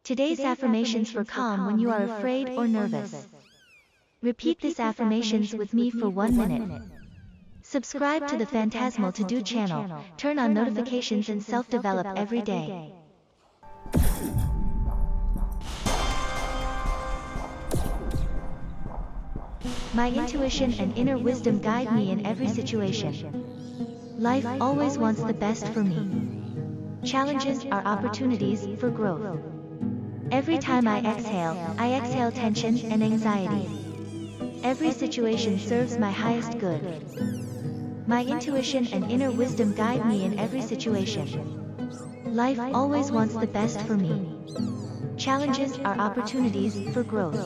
Today's affirmations for calm when you are afraid or nervous. Repeat this affirmations with me for 1 minute. Subscribe to the Phantasmal To Do channel, turn on notifications and self-develop every day. My intuition and inner wisdom guide me in every situation. Life always wants the best for me. Challenges are opportunities for growth. Every time I exhale tension and anxiety. Every situation serves my highest good. My intuition and inner wisdom guide me in every situation. Life always wants the best for me. Challenges are opportunities for growth.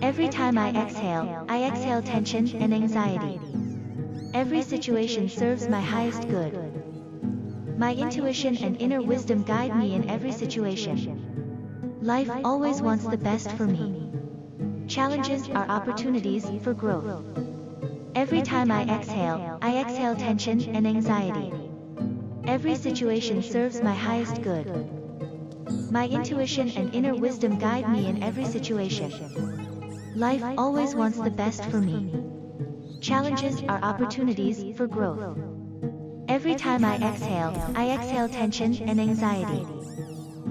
Every time I exhale tension and anxiety. Every situation serves my highest good. My intuition and inner wisdom guide me in every situation. Life always wants the best for me. Challenges are opportunities for growth. Every time I exhale tension and anxiety. Every situation serves my highest good. My intuition and inner wisdom guide me in every situation. Life always wants the best for me. Challenges are opportunities for growth. Every time I exhale tension and anxiety.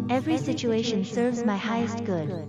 Every situation serves my highest good.